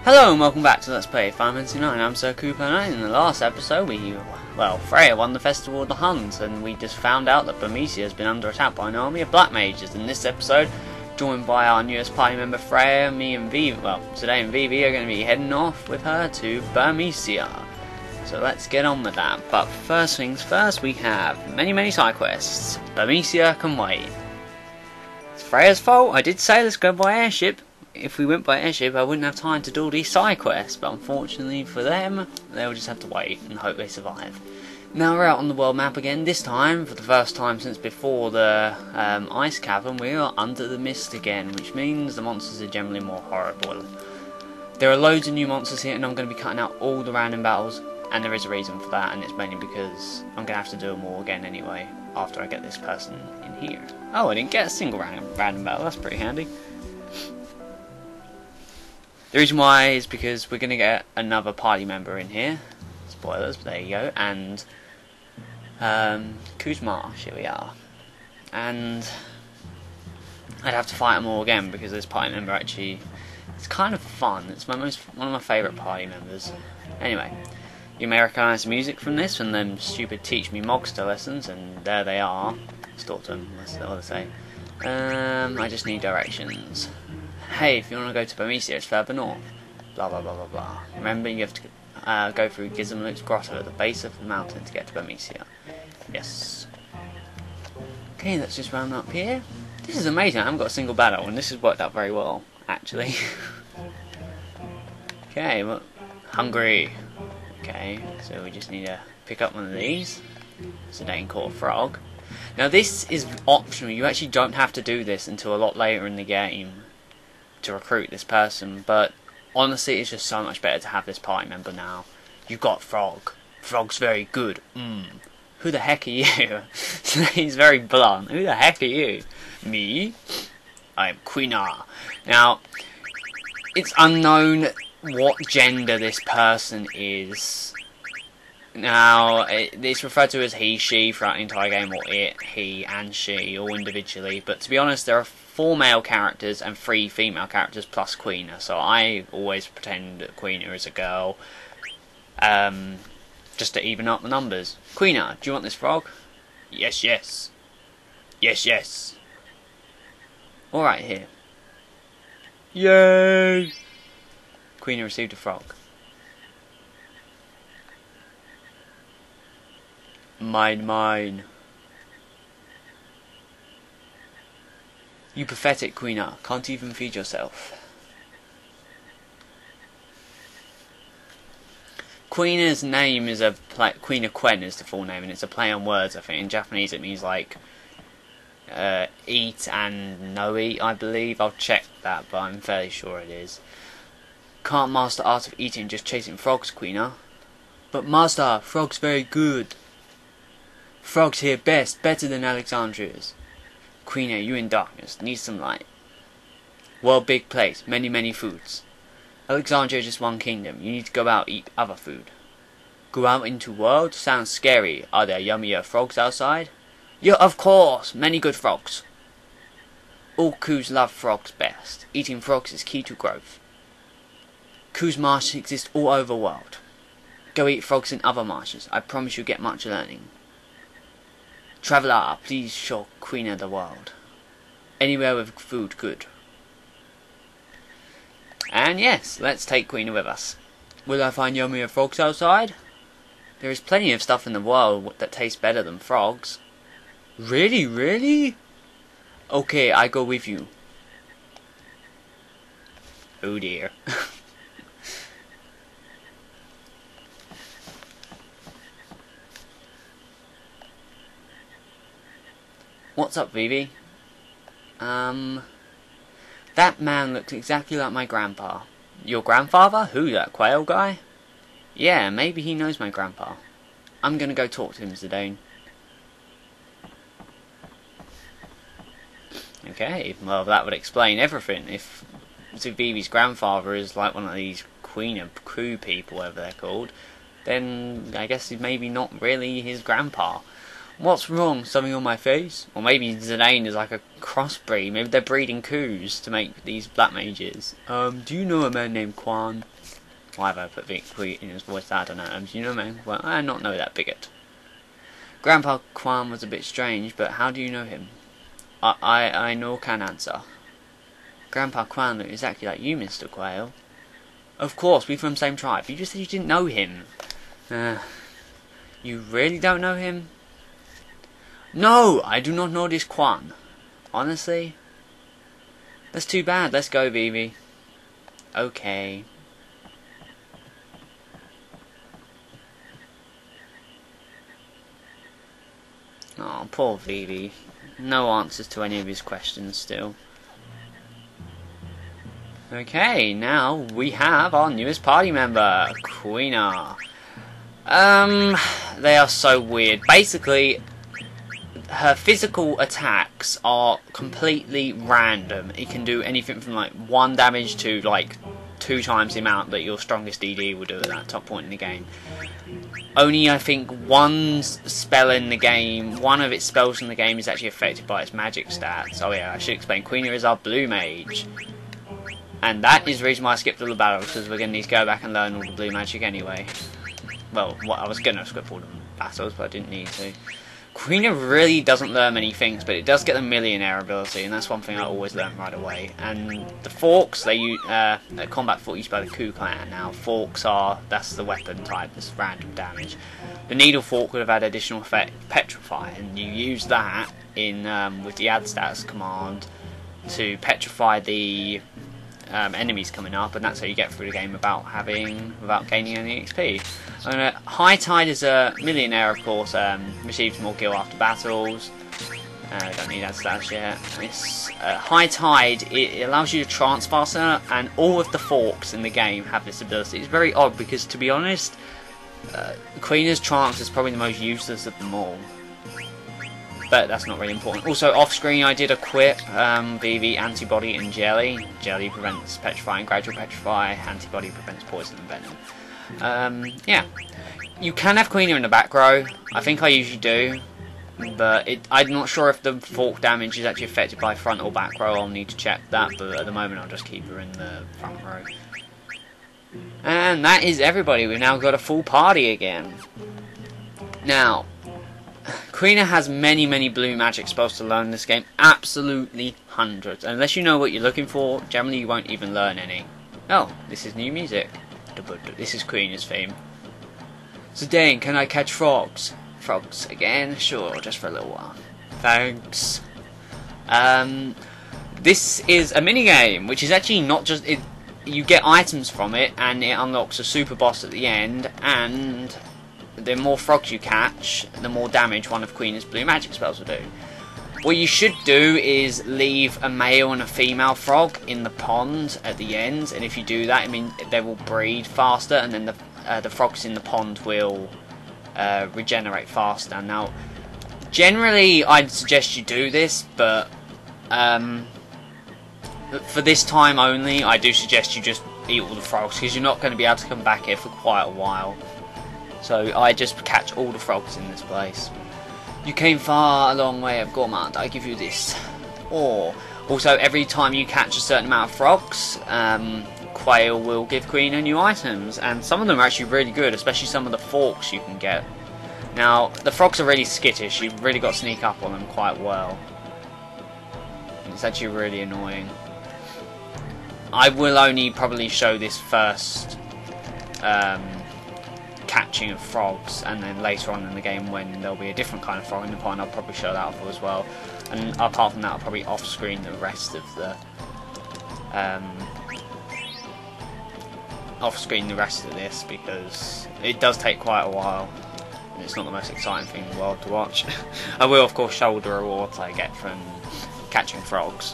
Hello and welcome back to Let's Play Final Fantasy IX. I'm Sir Cooper, and in the last episode Freya won the Festival of the Huns, and we just found out that Bermesia has been under attack by an army of black mages. In this episode, joined by our newest party member Freya, me and Vivi, today and Vivi are going to be heading off with her to Bermesia. So let's get on with that. But first things first, we have many side quests. Bermesia can wait. It's Freya's fault. I did say let's go by airship. If we went by airship, I wouldn't have time to do all these side quests, but unfortunately for them, they'll just have to wait and hope they survive. Now we're out on the world map again, this time, for the first time since before the ice cavern, we are under the mist again, which means the monsters are generally more horrible. There are loads of new monsters here, and I'm going to be cutting out all the random battles, and there is a reason for that, and it's mainly because I'm going to have to do them all again anyway, after I get this person in here. Oh, I didn't get a single random battle, that's pretty handy. The reason why is because we're going to get another party member in here. Spoilers, but there you go. And Kuzma, here we are. And I'd have to fight them all again because this party member actually, it's kind of fun. It's one of my favourite party members. Anyway, you may recognise the music from this from them stupid Teach Me Mogster lessons, and there they are. Stortum, that's what I say. I just need directions. Hey, if you want to go to Bermesia, it's further north. Blah blah blah blah blah. Remember, you have to go through Gizmluk's grotto at the base of the mountain to get to Bermesia. Yes. Okay, let's just round up here. This is amazing. I haven't got a single battle, and this has worked out very well, actually. Okay, well, hungry. Okay, so we just need to pick up one of these. Sedating Core Frog. Now, this is optional. You actually don't have to do this until a lot later in the game to recruit this person, but honestly it's just so much better to have this party member now. You've got Frog. Frog's very good. Who the heck are you? He's very blunt. Who the heck are you? Me? I'm Quina. Now, it's unknown what gender this person is. Now, it's referred to as he, she throughout the entire game, or it, he, and she, all individually, but to be honest, there are 4 male characters and 3 female characters plus Queena, so I always pretend that Queena is a girl, just to even up the numbers. Queena, do you want this frog? Yes, yes. Yes, yes. Alright, here. Yay! Queena received a frog. Mine. You pathetic Queena, can't even feed yourself. Queena's name is Quina is the full name, and it's a play on words, I think. In Japanese it means like eat and no eat, I believe. I'll check that, but I'm fairly sure it is. Can't master art of eating, just chasing frogs, Queena. But master, frogs very good. Frogs here best, better than Alexandria's. Queena, you in darkness, need some light. World big place, many foods. Alexandria is just one kingdom, you need to go out eat other food. Go out into world? Sounds scary. Are there yummier frogs outside? Yeah, of course, many good frogs. All coos love frogs best. Eating frogs is key to growth. Coos marshes exist all over the world. Go eat frogs in other marshes, I promise you'll get much learning. Traveller, please show Queena the world. Anywhere with food good. And yes, let's take Queena with us. Will I find yummier frogs outside? There is plenty of stuff in the world that tastes better than frogs. Really? Okay, I go with you. Oh dear. What's up, Vivi? That man looks exactly like my grandpa. Your grandfather? Who, that quail guy? Yeah, maybe he knows my grandpa. I'm gonna go talk to him, Zidane. Okay, well that would explain everything. If Vivi's grandfather is like one of these Queen crew people, whatever they're called, then I guess he's maybe not really his grandpa. What's wrong? Something on my face? Or maybe Zidane is like a crossbreed. Maybe they're breeding coups to make these black mages. Do you know a man named Quan? Why have I put Vic in his voice? I don't know. Do you know a man? Well, I not know that bigot. Grandpa Quan was a bit strange, but how do you know him? I no can answer. Grandpa Quan looked exactly like you, Mr. Quail. Of course, we're from the same tribe. You just said you didn't know him. You really don't know him? No, I do not know this Quan. Honestly? That's too bad. Let's go, Vivi. Okay. Oh, poor Vivi. No answers to any of his questions still. Okay, now we have our newest party member, Quina. They are so weird. Basically, her physical attacks are completely random. It can do anything from like 1 damage to like 2 times the amount that your strongest DD will do at that top point in the game. Only I think one spell in the game, one of its spells in the game is actually affected by its magic stats. Oh yeah, I should explain. Queena is our blue mage. And that is the reason why I skipped all the battles, because we're going to need to go back and learn all the blue magic anyway. Well, I was going to skip all the battles, but I didn't need to. Quina really doesn't learn many things, but it does get the millionaire ability, and that's one thing I always learn right away. And the forks, they use combat fork used by the Ku clan. Now, forks that's the weapon type, this random damage. The needle fork would have had additional effect, petrify, and you use that in with the add stats command to petrify the enemies coming up, and that's how you get through the game without gaining any XP. High Tide is a millionaire, of course, receives more gil after battles. Don't need that stats yet. High Tide, it allows you to trance faster, and all of the forks in the game have this ability. It's very odd because, to be honest, Queena's trance is probably the most useless of them all. But that's not really important. Also, off screen I did equip VV, Antibody, and Jelly. Jelly prevents Petrify and Gradual Petrify. Antibody prevents Poison and Venom. Yeah. You can have Queena in the back row. I think I usually do. But I'm not sure if the fork damage is actually affected by front or back row. I'll need to check that. But at the moment I'll just keep her in the front row. And that is everybody. We've now got a full party again. Now, Queena has many blue magic spells to learn in this game. Absolutely hundreds. Unless you know what you're looking for, generally you won't even learn any. Oh, this is new music. This is Queena's theme. Zidane, can I catch frogs? Frogs again? Sure, just for a little while. Thanks. This is a minigame, which is actually not just... You get items from it, and it unlocks a super boss at the end, and the more frogs you catch, the more damage one of Queena's blue magic spells will do. What you should do is leave a male and a female frog in the pond at the end, and if you do that, I mean they will breed faster, and then the frogs in the pond will regenerate faster. Now, generally, I'd suggest you do this, but for this time only, I do suggest you just eat all the frogs, because you're not going to be able to come back here for quite a while. So I just catch all the frogs in this place. You came far a long way of Gourmand, I give you this. Or, also every time you catch a certain amount of frogs, Quail will give Queena new items, and some of them are actually really good, especially some of the forks you can get. Now, the frogs are really skittish, you've really got to sneak up on them quite well. It's actually really annoying. I will only probably show this first catching of frogs, and then later on in the game when there'll be a different kind of frog in the pond, I'll probably show that off as well. And apart from that, I'll probably off-screen the rest of the this, because it does take quite a while and it's not the most exciting thing in the world to watch. I will of course show the rewards I get from catching frogs.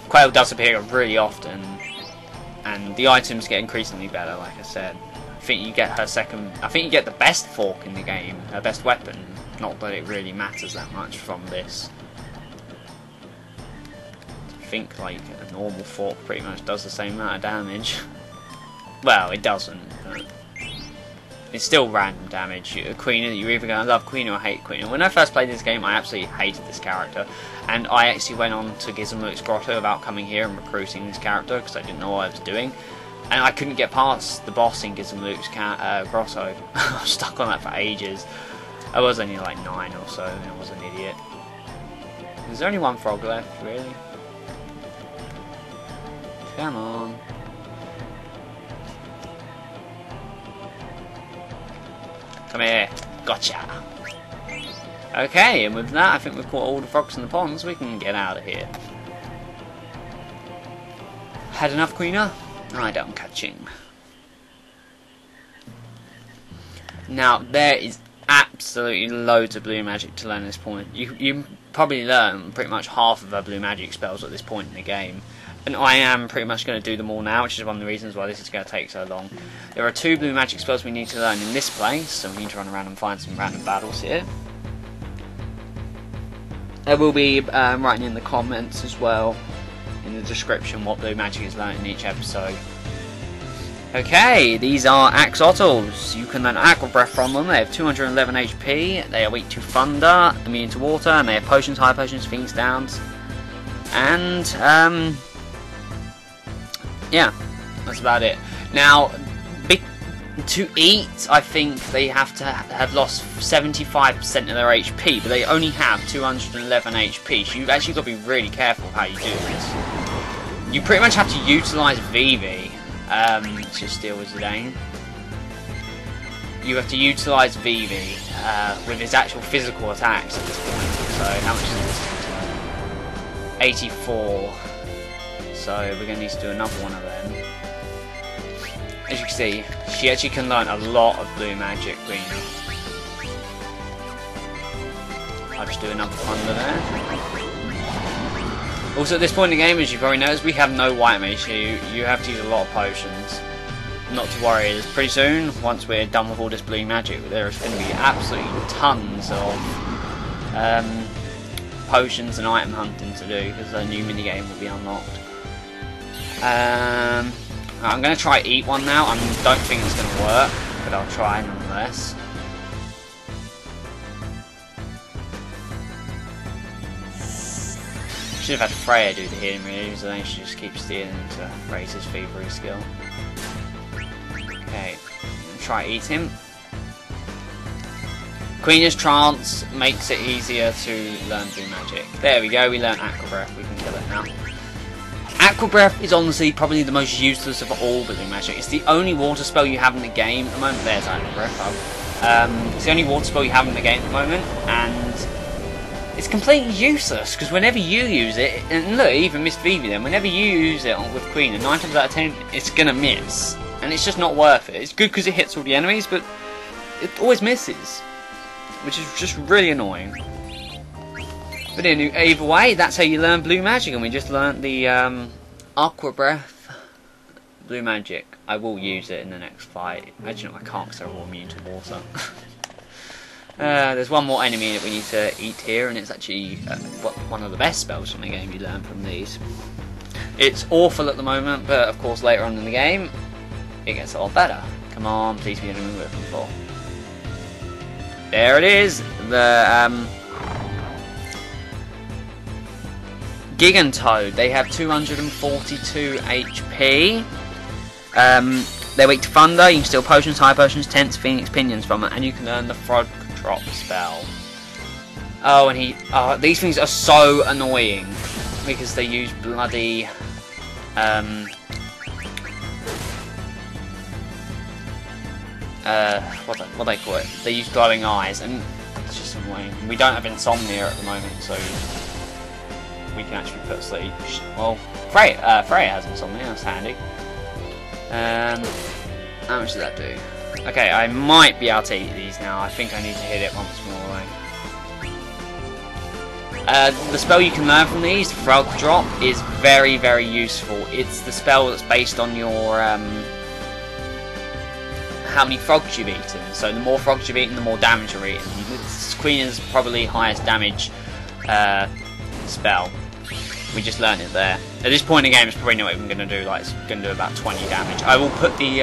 Quail does appear really often, and the items get increasingly better, like I said. I think you get the best fork in the game, her best weapon. Not that it really matters that much from this. I think like a normal fork pretty much does the same amount of damage. Well, it doesn't, but it's still random damage. Queena, you're either going to love Queena or hate Queena. When I first played this game, I absolutely hated this character, and I actually went on to Gizmo's Grotto without coming here and recruiting this character because I didn't know what I was doing, and I couldn't get past the boss in Gizmo's Grotto. I was stuck on that for ages. I was only like 9 or so, and I was an idiot. Is there only one frog left, really? Come on. Come here. Gotcha. Okay, and with that, I think we've caught all the frogs in the ponds. We can get out of here. Had enough, Queena? I don't catching. Now, there is absolutely loads of blue magic to learn at this point. You probably learn pretty much half of the blue magic spells at this point in the game. And I am pretty much going to do them all now, which is one of the reasons why this is going to take so long. There are 2 blue magic spells we need to learn in this place, so we need to run around and find some random battles here. I will be writing in the comments as well, in the description, what blue magic is learned in each episode. Okay, these are Axolotls. You can learn Aqua Breath from them. They have 211 HP, they are weak to thunder, immune to water, and they have potions, high potions, Phoenix Downs. And, yeah, that's about it. Now, to eat, I think they have to have lost 75% of their HP, but they only have 211 HP, so you've actually got to be really careful how you do this. You pretty much have to utilise Vivi to steal his Zidane. You have to utilise Vivi with his actual physical attacks at this point. So, how much is this? 84. So we're going to need to do another one of them. As you can see, she actually can learn a lot of blue magic, Queena. I'll just do another thunder there. Also at this point in the game, as you've already noticed, we have no white mage here. You have to use a lot of potions. Not to worry, it's pretty soon, once we're done with all this blue magic, there's going to be absolutely tons of potions and item hunting to do, because a new minigame will be unlocked. I'm going to try eat one now. I don't think it's going to work, but I'll try nonetheless. Should have had Freya do the healing really, so then she just keeps stealing to raise his thievery skill. Okay, try eat him. Queena's Trance makes it easier to learn blue magic. There we go, we learned Aqua Breath, we can kill it now. Aqua Breath is honestly probably the most useless of all blue magic. It's the only water spell you have in the game at the moment. There's Aqua Breath. It's the only water spell you have in the game at the moment, and it's completely useless because whenever you use it, and look, even Miss Vivi then, whenever you use it with Queena, 9 times out of 10 it's gonna miss, and it's just not worth it. It's good because it hits all the enemies, but it always misses, which is just really annoying. But either way, that's how you learn blue magic, and we just learnt the Aqua Breath blue magic. I will use it in the next fight. Actually, no, I can't because they're all immune to water. There's one more enemy that we need to eat here, and it's actually one of the best spells from the game you learn from these. It's awful at the moment, but of course later on in the game, it gets a lot better. Come on, please be the enemy we're looking for. There it is, the Gigantoad. They have 242 HP. They're weak to thunder. You can steal potions, high potions, tents, phoenix pinions from it, and you can learn the frog drop spell. Oh, and these things are so annoying because they use bloody what they call it? They use glowing eyes, and it's just annoying. We don't have insomnia at the moment, so we can actually put sleep. Well, Freya has insomnia. That's handy. How much does that do? Okay, I might be able to eat these now. I think I need to hit it once more though. The spell you can learn from these, Frog Drop, is very, very useful. It's the spell that's based on your how many frogs you've eaten. So the more frogs you've eaten, the more damage you're eating. It's Queena's probably highest damage spell. We just learned it there. At this point in the game, it's probably not even going to do, like, it's going to do about 20 damage. I will put the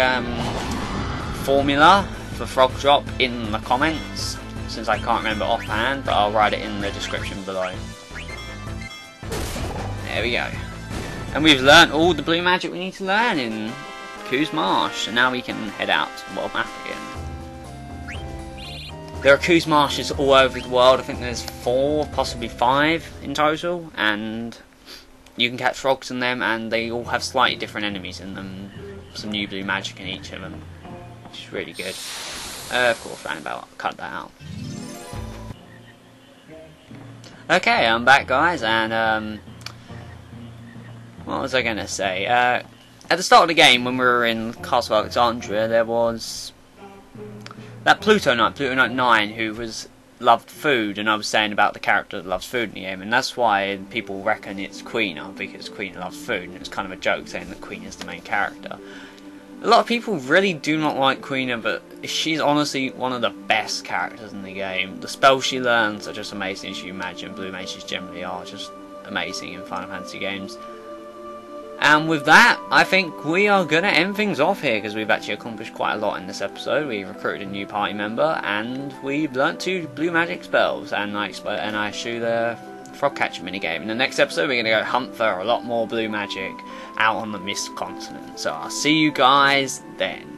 formula for Frog Drop in the comments, since I can't remember offhand, but I'll write it in the description below. There we go. And we've learnt all the blue magic we need to learn in Ku's Marsh, and now we can head out to the world map again. There are Ku's Marshes all over the world. I think there's 4, possibly 5 in total, and you can catch frogs in them, and they all have slightly different enemies in them. Some new blue magic in each of them, which is really good. Of course, roundabout, I'll cut that out. Okay, I'm back, guys, and what was I going to say? At the start of the game, when we were in Castle Alexandria, there was that Pluto Knight 9, who loved food, and I was saying about the character that loves food in the game, and that's why people reckon it's Quina, because Quina loves food, and it's kind of a joke saying that Quina is the main character. A lot of people really do not like Quina, but she's honestly one of the best characters in the game. The spells she learns are just amazing, as you imagine. Blue mages generally are just amazing in Final Fantasy games. And with that, I think we are going to end things off here, because we've actually accomplished quite a lot in this episode. We recruited a new party member, and we've learnt 2 blue magic spells, and I show the frog catcher minigame. In the next episode, we're going to go hunt for a lot more blue magic out on the Mist Continent. So I'll see you guys then.